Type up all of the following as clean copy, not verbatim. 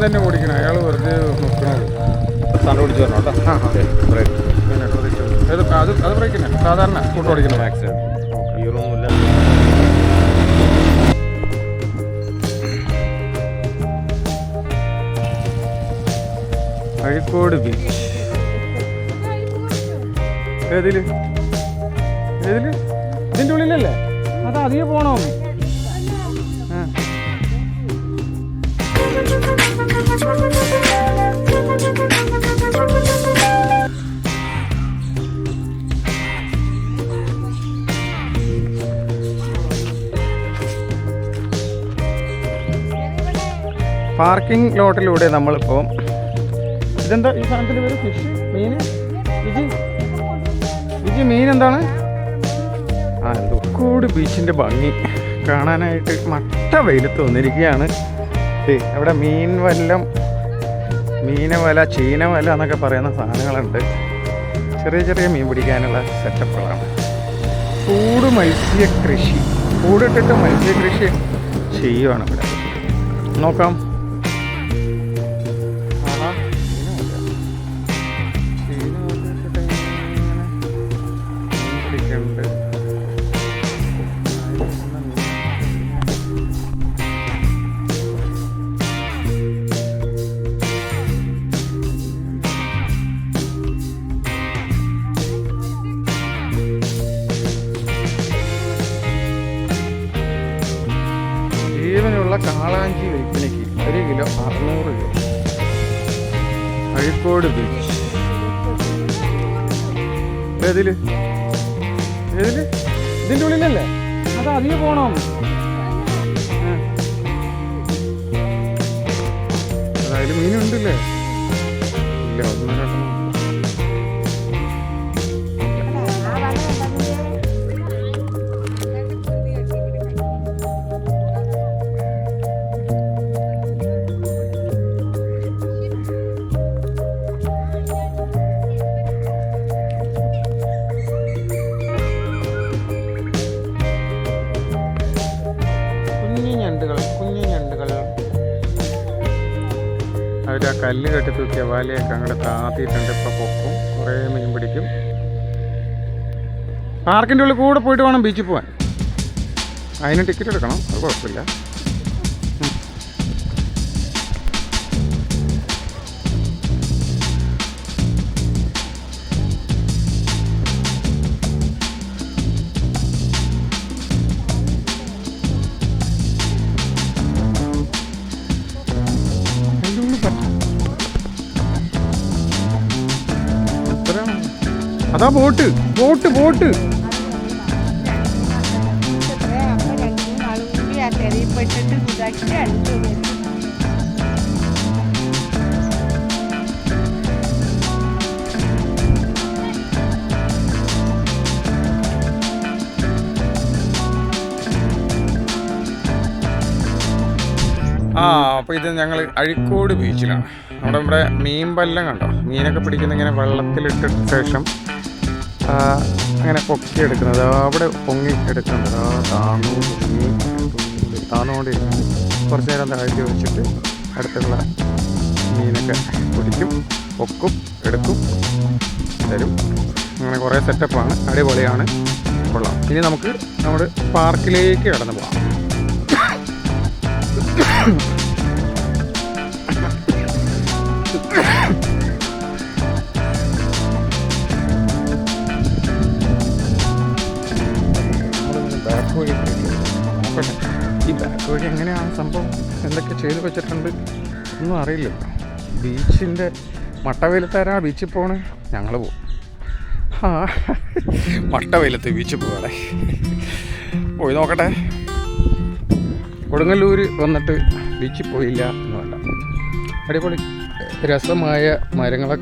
തന്നെ ഓടിക്കണം, അയാൾ വെറുതെ നോക്കണത്. സാറിന് ഓടിച്ചു തരണം കേട്ടോ. ബ്രേക്ക് അത് ബ്രേക്ക് തന്നെ സാധാരണ കൂട്ട് ഓടിക്കണം. ആക്സിഡൻറ്റ് ഗിയറൊന്നുമില്ല. അഴീക്കോട് ബീച്ച് ഏതില് ഇതിൻ്റെ ഉള്ളിലല്ലേ? അത് അധികം പോണോ? പാർക്കിംഗ് ലോട്ടിലൂടെ നമ്മളിപ്പോൾ ഇതെന്താ ഈ സാധനത്തിൻ്റെ പേര്? ഫിഷ്, മീൻ, വിജി മീൻ എന്താണ്? അഴീക്കോട് ബീച്ചിൻ്റെ ഭംഗി കാണാനായിട്ട് മട്ട വെയിലത്ത് വന്നിരിക്കുകയാണ്. അവിടെ മീനവല, ചീനവല എന്നൊക്കെ പറയുന്ന സാധനങ്ങളുണ്ട്. ചെറിയ ചെറിയ മീൻ പിടിക്കാനുള്ള സെറ്റപ്പുകളാണ്. കൂടിട്ടിട്ട് മത്സ്യകൃഷി ചെയ്യുവാണ് ഇവിടെ. നോക്കാം. ജീവനുള്ള കാളാഞ്ചി വെയ്പ്പിനിക്ക് 1 കിലോ 600 രൂപ. അഴീക്കോട് ബീച്ച് ഏതില് ഇതിൻ്റെ ഉള്ളിലല്ലേ? അത് അധികം പോണോ? അതായത് മീനുണ്ടല്ലേ? ഇല്ല, 1 2 കുഞ്ഞു ഞണ്ടുകൾ അവർ ആ കല്ല് കെട്ടി തൂക്കിയ വലയൊക്കെ അങ്ങോട്ട് താത്തിയിട്ടുണ്ട്. ഇപ്പം പൊക്കും, കുറേ മീൻ പിടിക്കും. പാർക്കിൻ്റെ ഉള്ളിൽ കൂടെ പോയിട്ട് വേണം ബീച്ചിൽ പോകാൻ. അതിന് ടിക്കറ്റ് എടുക്കണം, അത് കുഴപ്പമില്ല. അതാ ബോട്ട്. അപ്പോൾ ഇത് ഞങ്ങൾ അഴീക്കോട് ബീച്ചിലാണ്. ഇവിടെ മീൻപല്ലം കണ്ടോ? മീനൊക്കെ പിടിക്കുന്ന ഇങ്ങനെ വെള്ളത്തിലിട്ട ശേഷം അങ്ങനെ പൊക്കിയെടുക്കുന്നത്. അവിടെ പൊങ്ങി എടുക്കുന്നത് താന്നുകൊണ്ടിരിക്കും. കുറച്ച് നേരം താഴ്ത്തി വെച്ചിട്ട് അടുത്തുള്ള മീനൊക്കെ പിടിക്കും, പൊക്കും, എടുക്കും, തരും. അങ്ങനെ കുറേ സെറ്റപ്പാണ്, അടിപൊളിയാണ്, കൊള്ളാം. ഇനി നമുക്ക് നമ്മുടെ പാർക്കിലേക്ക് കടന്നു പോകാം. ഈ ബാക്ക് വഴി എങ്ങനെയാണ് സംഭവം, എന്തൊക്കെ ചെയ്ത് വെച്ചിട്ടുണ്ട് ഒന്നും അറിയില്ലല്ലോ. ബീച്ചിൻ്റെ മട്ടവെയിലത്താരാ ബീച്ചിൽ പോണ്? ഞങ്ങൾ പോവും. മട്ടവെയിലത്ത് ബീച്ചിൽ പോവാടെ, പോയി നോക്കട്ടെ. കൊടുങ്ങല്ലൂർ വന്നിട്ട് ബീച്ചിൽ പോയില്ല എന്ന് വേണ്ട. അടിപൊളി രസമായ മരങ്ങളെ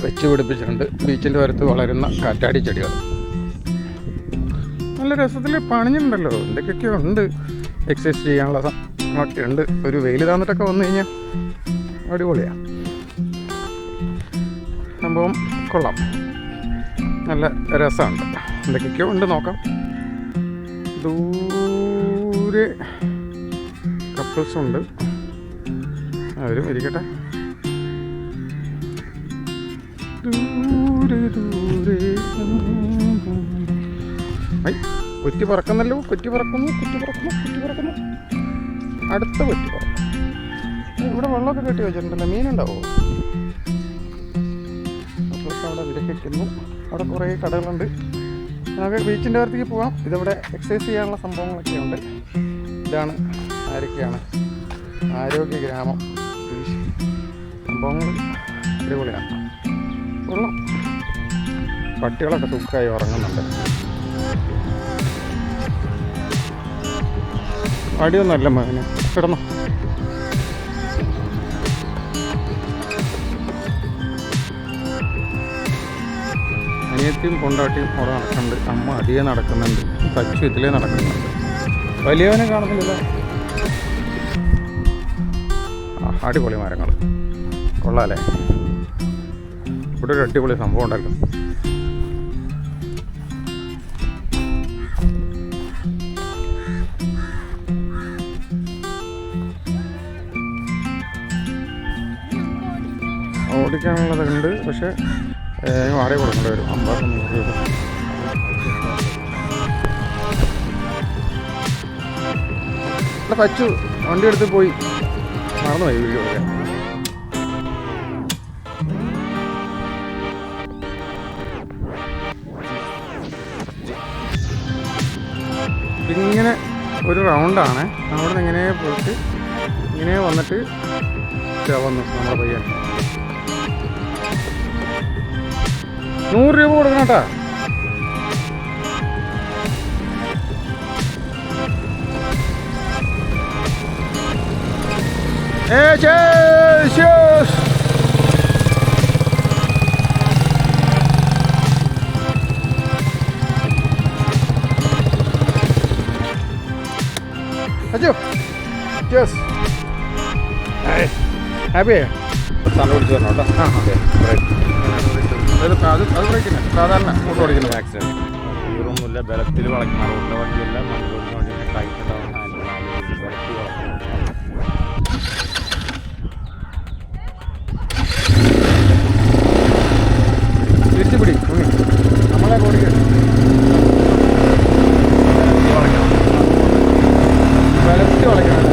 വെച്ച് പിടിപ്പിച്ചിട്ടുണ്ട്. ബീച്ചിൻ്റെ വരത്ത് വളരുന്ന കാറ്റാടി ചെടികൾ നല്ല രസത്തിൽ പണിഞ്ഞിട്ടുണ്ടല്ലോ. എന്തൊക്കെയൊക്കെയോ ഉണ്ട്, എക്സസൈസ് ചെയ്യാനുള്ള ഒക്കെ ഉണ്ട്. ഒരു വെയിൽ താന്നിട്ടൊക്കെ വന്നു കഴിഞ്ഞാൽ അടിപൊളിയാണ് സംഭവം, കൊള്ളാം, നല്ല രസമുണ്ട്. എന്തൊക്കെയൊക്കെയോ ഉണ്ട്, നോക്കാം. ദൂരെ കപ്പിൾസുണ്ട്, അവരും ഇരിക്കട്ടെ. ദൂരെ ദൂരെ കുറ്റി പറക്കുന്നല്ലോ. കുറ്റി പറക്കുന്നു. അടുത്ത കുറ്റി പറക്കും. ഇവിടെ വെള്ളമൊക്കെ കെട്ടി വെച്ചിട്ടുണ്ടല്ലോ. മീനുണ്ടാവുമോ? മക്കളൊക്കെ അവിടെ വിരഹിക്കുന്നു. അവിടെ കുറേ കടകളുണ്ട്. നമുക്ക് ബീച്ചിൻ്റെ അടുത്തേക്ക് പോകാം. ഇതിവിടെ എക്സസൈസ് ചെയ്യാനുള്ള സംഭവങ്ങളൊക്കെ ഉണ്ട്. ഇതാണ് ആരൊക്കെയാണ് ആരോഗ്യ ഗ്രാമം. സംഭവങ്ങൾ അടിപൊളിയാണ്. വെള്ളം പട്ടികളൊക്കെ സുഖമായി ഉറങ്ങുന്നുണ്ട്. അടിയൊന്നുമല്ല മകന്, കിടന്നു. അനിയത്തിയും കൊണ്ടാട്ടിയും അവിടെ നടക്കുന്നുണ്ട്. അമ്മ അധികം നടക്കുന്നുണ്ട്. തച്ചു ഇതിലേ നടക്കുന്നുണ്ട്. വലിയവനെ കാണുന്നില്ല. അടിപൊളി മരങ്ങൾ കൊള്ളാല്ലേ. ഇവിടെ ഒരു അടിപൊളി സംഭവം ഉണ്ടല്ലോ. ഓടിക്കാനുള്ളതുണ്ട്. പക്ഷേ വാടക കൊടുക്കേണ്ടി വരും. 50-100 രൂപ. പച്ചു വണ്ടി എടുത്ത് പോയി നടന്നുപോയി. വീഡിയോ എടുക്കാൻ. ഇങ്ങനെ ഒരു റൗണ്ടാണ്. അവിടെ നിന്ന് ഇങ്ങനെ പോയിട്ട് ഇങ്ങനെ വന്നിട്ട് വന്നു നമ്മുടെ പയ്യൻ. 100 രൂപ കൊടുക്കണം കേട്ടാ. അജോ യെസ് ഹാപ്പി താണ്ട് വിളിച്ചു തരണം കേട്ടോ. അത് ബ്രേക്കിന് സാധാരണ ഫോട്ടോ ഓടിക്കുന്നത്. ആക്സിഡൻറ്റ് ഗിയറൊന്നുമില്ല. ബലത്തിൽ വളയ്ക്കുന്ന റോഡിലെ വണ്ടിയല്ല. മണ്ണിലോടിന് വേണ്ടി ടൈറ്റ് ഉണ്ടാവുന്ന ബലത്തിൽ വളയ്ക്കണം. തിരിച്ചു പിടി നമ്മളെ ഓടിക്കുക. ബലത്തിൽ വളയ്ക്കണം.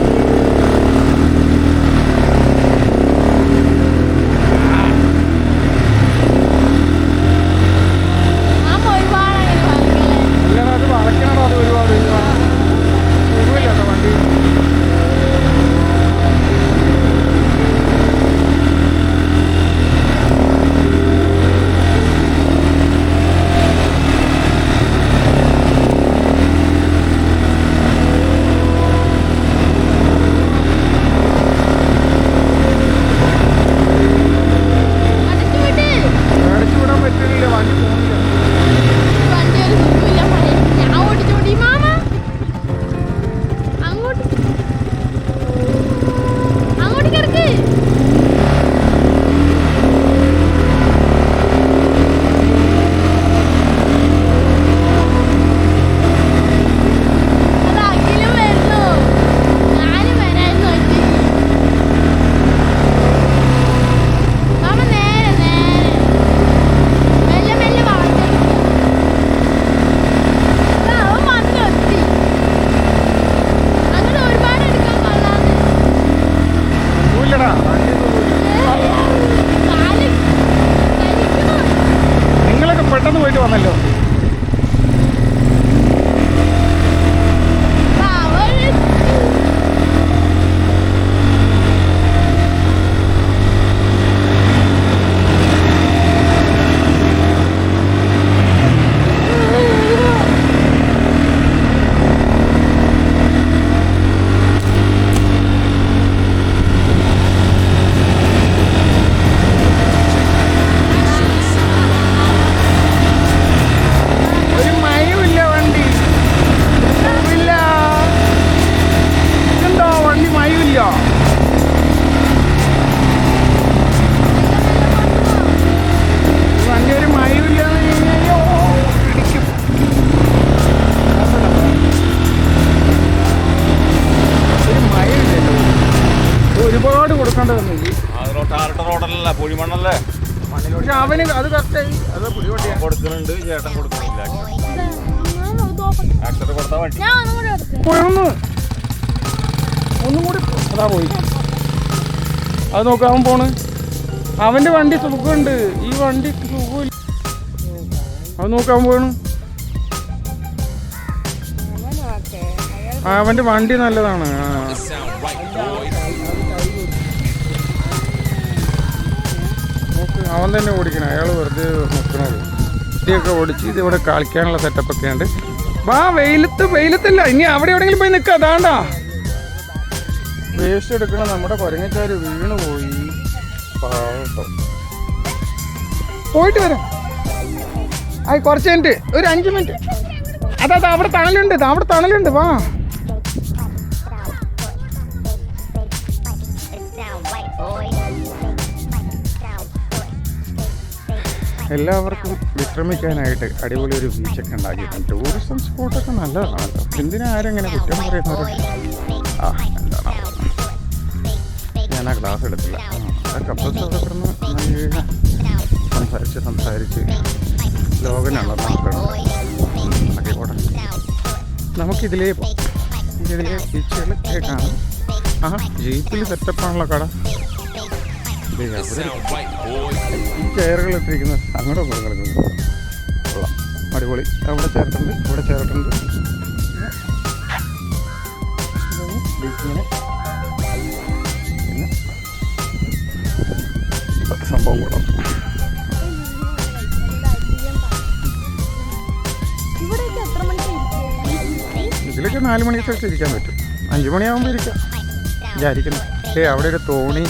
ഒരുപാട് കൊടുക്കേണ്ടതൊന്നുമില്ല. റോഡല്ല പൊഴിമണ്ണല്ലേ പക്ഷെ അവന് അത് കറക്റ്റായി. അത് പുളി വണ്ടിയാണ് കൊടുക്കുന്നുണ്ട്, ചേട്ടൻ കൊടുക്കുന്നില്ല. ആക്സിഡന്റ് കൊടുത്താൽ വണ്ടി പോയൊന്ന് ഒന്നും കൂടി അതാ പോയി. അത് നോക്കാം, അവൻ പോണ്. അവൻ്റെ വണ്ടി സുഖമുണ്ട്, ഈ വണ്ടി സുഖമില്ല. അത് നോക്കാൻ പോണു. അവൻ്റെ വണ്ടി നല്ലതാണ്. നോക്ക്, അവൻ തന്നെ ഓടിക്കണം, അയാൾ വെറുതെ നോക്കണത്. വണ്ടിയൊക്കെ ഓടിച്ച് ഇതിവിടെ കളിക്കാനുള്ള സെറ്റപ്പൊക്കെ ഉണ്ട്. വാ, വെയിലത്തില്ല, ഇനി അവിടെ എവിടെയെങ്കിലും പോയി നിൽക്കുക. അതാണ്ടാ വേസ്റ്റ് എടുക്കണ നമ്മുടെ കുരങ്ങച്ചാര് വീണ് പോയി. പോയിട്ട് വരാം. കുറച്ച് മിനിറ്റ്, ഒരു 5 മിനിറ്റ്. അതാ അവിടെ തണലുണ്ട്, വാ. എല്ലാവർക്കും വിശ്രമിക്കാനായിട്ട് അടിപൊളി ഒരു ബീച്ചൊക്കെ ഉണ്ടാക്കിയിട്ടുണ്ട്. ടൂറിസം സ്പോട്ടൊക്കെ നല്ലതാണല്ലോ. എന്തിനാ ആരെങ്ങനെ കുറ്റം പറയുന്നത്? എന്താണ് ഞാൻ ആ ക്ലാസ് എടുത്തില്ല. ആ കപ്പൽസ് അവിടെ കിടന്ന് സംസാരിച്ച് ലോകനുള്ളത് നോക്കണം. അതേപോലെ നമുക്കിതിലേ ബീച്ചുകൾ കാണാം. ജീപ്പിൽ സെറ്റപ്പാണല്ലോ കട. ഈ ചെയറുകൾ ഇട്ടിരിക്കുന്ന അങ്ങോട്ടും ഇങ്ങോട്ടും കിടക്കുന്നു. കൊള്ളാം, അടിപൊളി. അവിടെ ചേർട്ടുണ്ട്, ഇവിടെ ചേർട്ടുണ്ട്. ബീച്ചിങ്ങനെ പിന്നെ സംഭവം കൊള്ളാം. ഇതിലൊക്കെ 4 മണിക്ക് ശേഷം ഇരിക്കാൻ പറ്റും. 5 മണിയാകുമ്പോൾ ഇരിക്കാം വിചാരിക്കുന്നു. അവിടെ ഒരു തോണി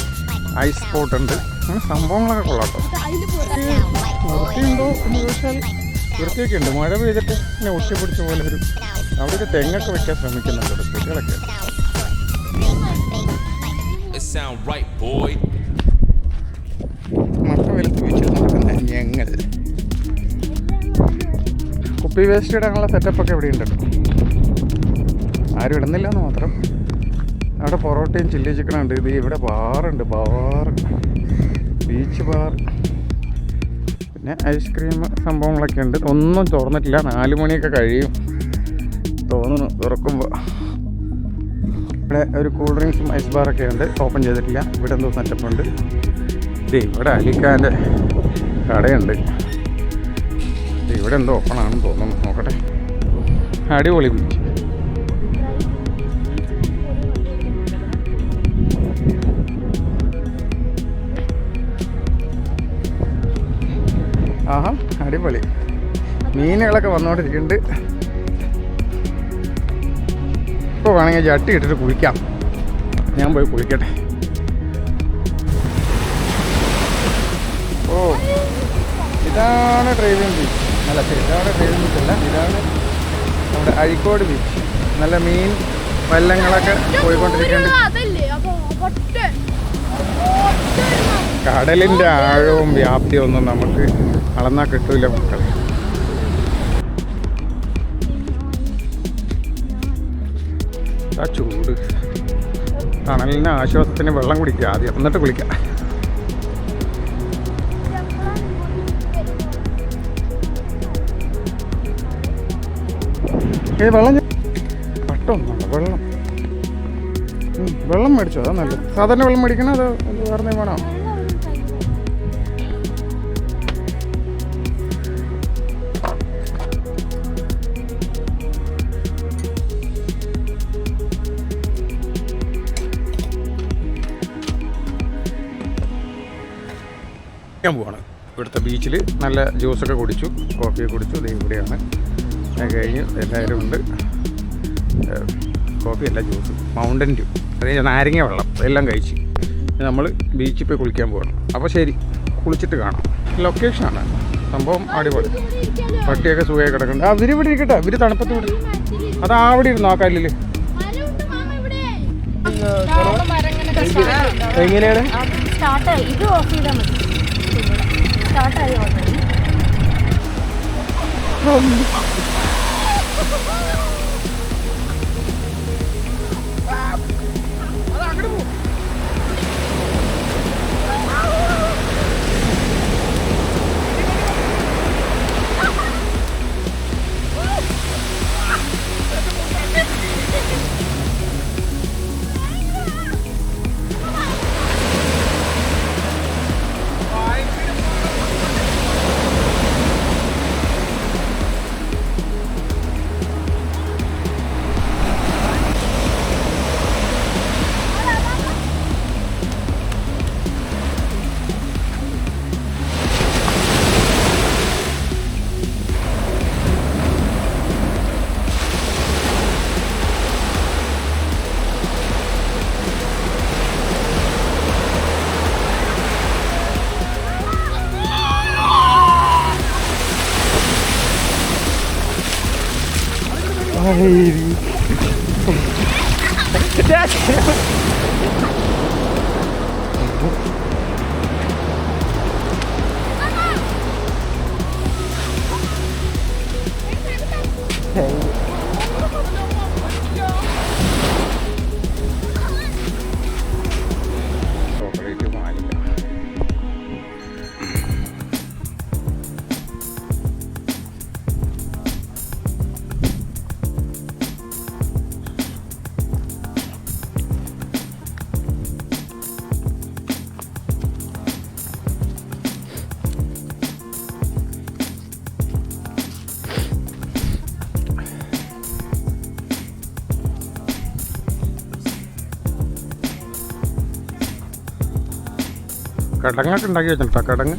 ഐസ് സ്പോട്ട് ഉണ്ട്. അങ്ങനെ സംഭവങ്ങളൊക്കെ കൊള്ളാട്ടോ. വൃത്തിയുണ്ടോ എന്ന് ചോദിച്ചാൽ വൃത്തിയൊക്കെ ഉണ്ട്. മഴ പെയ്തിട്ട് ഇങ്ങനെ ഒട്ടിപ്പിടിച്ച പോലെ ഒരു അവിടെ ഒരു തെങ്ങൊക്കെ വെക്കാൻ ശ്രമിക്കുന്നുണ്ട് കുട്ടികളൊക്കെ. മട്ട വലുത്ത് വെച്ച് നടക്കുന്ന ഞങ്ങൾ കുപ്പി വേസ്റ്റ് ഇടാനുള്ള സെറ്റപ്പൊക്കെ ഇവിടെ ഉണ്ട്. ആരും ഇടുന്നില്ല എന്ന് മാത്രം. അവിടെ പൊറോട്ടയും ചില്ലി ചിക്കനും ഉണ്ട്. ഇത് ഇവിടെ ബാറുണ്ട്, ബീച്ച് ബാർ. പിന്നെ ഐസ്ക്രീം സംഭവങ്ങളൊക്കെ ഉണ്ട്. ഒന്നും തുറന്നിട്ടില്ല, 4 മണിയൊക്കെ കഴിയും തോന്നുന്നു തുറക്കുമ്പോൾ. ഇവിടെ ഒരു കൂൾ ഡ്രിങ്ക്സും ഐസ് ബാറൊക്കെ ഉണ്ട്, ഓപ്പൺ ചെയ്തിട്ടില്ല. ഇവിടെ എന്തോ സെറ്റപ്പുണ്ട്. ഇവിടെ അലിക്കാൻ്റെ കടയുണ്ട്. ഇവിടെ എന്തോ ഓപ്പൺ ആണെന്ന് തോന്നുന്നു, നോക്കട്ടെ. അടിപൊളി ബീച്ച്. അടിപൊളി. മീനുകളൊക്കെ വന്നുകൊണ്ടിരിക്കുന്നുണ്ട്. ഇപ്പോൾ വേണമെങ്കിൽ ചട്ടി ഇട്ടിട്ട് കുളിക്കാം. ഞാൻ പോയി കുളിക്കട്ടെ. ഇതാണ് ഡ്രൈവിംഗ് ബീച്ച്. അല്ല, ഇതാണ് ഡ്രൈവിംഗ് ബീച്ച് അല്ല, ഇതാണ് നമ്മുടെ അഴീക്കോട് ബീച്ച്. നല്ല മീൻ വല്ലങ്ങളൊക്കെ പോയിക്കൊണ്ടിരിക്കുന്നുണ്ട്. കടലിൻ്റെ ആഴവും വ്യാപ്തിയും ഒന്നും നമുക്ക് അളന്നാൽ കിട്ടൂല മക്കളെ. ആ ചൂട് തണലിന് ആശ്വാസത്തിന് വെള്ളം കുടിക്കുക ആദ്യം, എന്നിട്ട് കുളിക്കാം. വെള്ളം പട്ടൊന്നുണ്ട്. വെള്ളം മേടിച്ചോ? അതാ നല്ലത്. സാധാരണ വെള്ളം മേടിക്കണോ അതോ വേറെ വേണോ? പോവാണ്. ഇവിടുത്തെ ബീച്ചിൽ നല്ല ജ്യൂസൊക്കെ കുടിച്ചു, കോഫിയൊക്കെ കുടിച്ചു. ഇത് ഇവിടെയാണ്. ഞാൻ കഴിഞ്ഞ് എല്ലാവരും ഉണ്ട്. കോഫിയല്ല, ജ്യൂസ്, മൗണ്ടൻ ഡ്യൂ, അതായത് നാരങ്ങ വെള്ളം എല്ലാം കഴിച്ച് നമ്മൾ ബീച്ചിൽ പോയി കുളിക്കാൻ പോകണം. അപ്പോൾ ശരി, കുളിച്ചിട്ട് കാണാം. ലൊക്കേഷനാണ് സംഭവം അടിപൊളി. പട്ടിയൊക്കെ സുഖമായി കിടക്കുന്നുണ്ട്. ഇവർ ഇവിടെ ഇരിക്കട്ടെ, ഇവർ തണുപ്പത്ത് ഇവിടെ. അതാ അവിടെ ഇരുന്നു ആ കല്ലിൽ. എങ്ങനെയാണ് ചോക്ലേറ്റ് വാനില. കടങ്ങൊക്കെ ഉണ്ടാക്കി വെച്ചിട്ടാ കടങ്ങ്.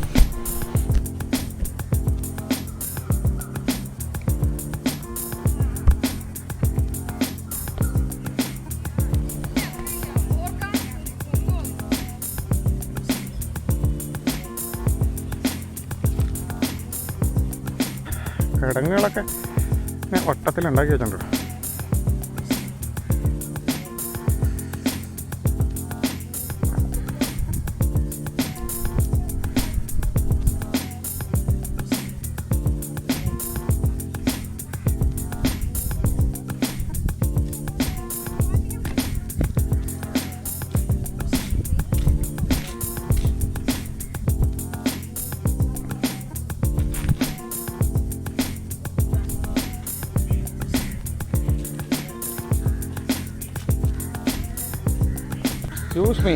കിടങ്ങുകളൊക്കെ വട്ടത്തിലുണ്ടാക്കി വെച്ചിട്ടുണ്ട്. Excuse me.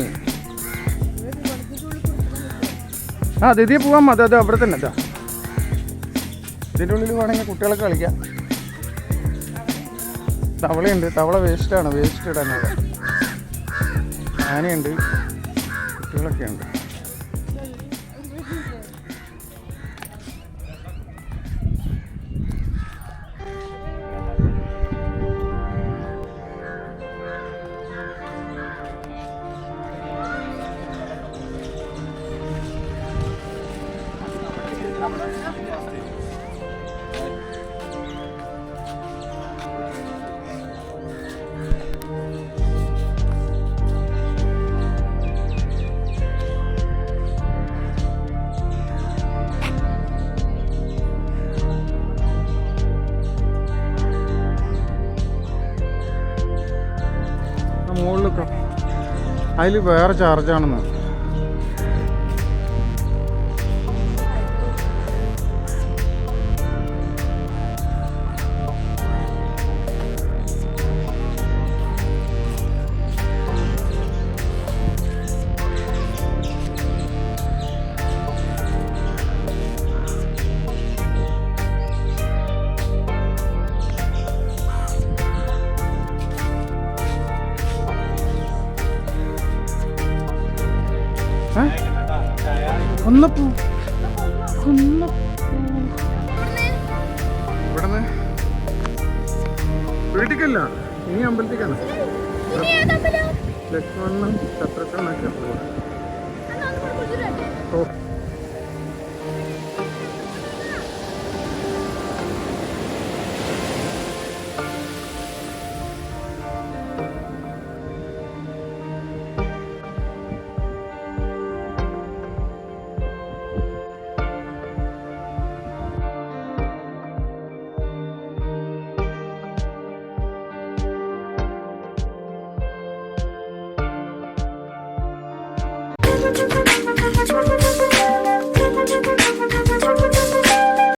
ആ ദിദിയെ പോവാം. അത് അവിടെ തന്നെ ഇതാ. ഇതിൻ്റെ ഉള്ളിൽ വേണമെങ്കിൽ കുട്ടികളൊക്കെ കളിക്കാം. തവളയുണ്ട്. തവള വേസ്റ്റാണ്. വേസ്റ്റ് ഇടാനവിടെ ആനയുണ്ട്. കുട്ടികളൊക്കെ ഉണ്ട്. മുകളിലൊക്കെ അതിൽ വേറെ ചാർജാണെന്ന്. ഒന്നപ്പൂ ഇവിടുന്ന് വീട്ടിക്കല്ല, ഇനി അമ്പലത്തേക്കാണ്. ലക്ഷ്മണനും ശത്രുഘ്നൊക്കെ ഓ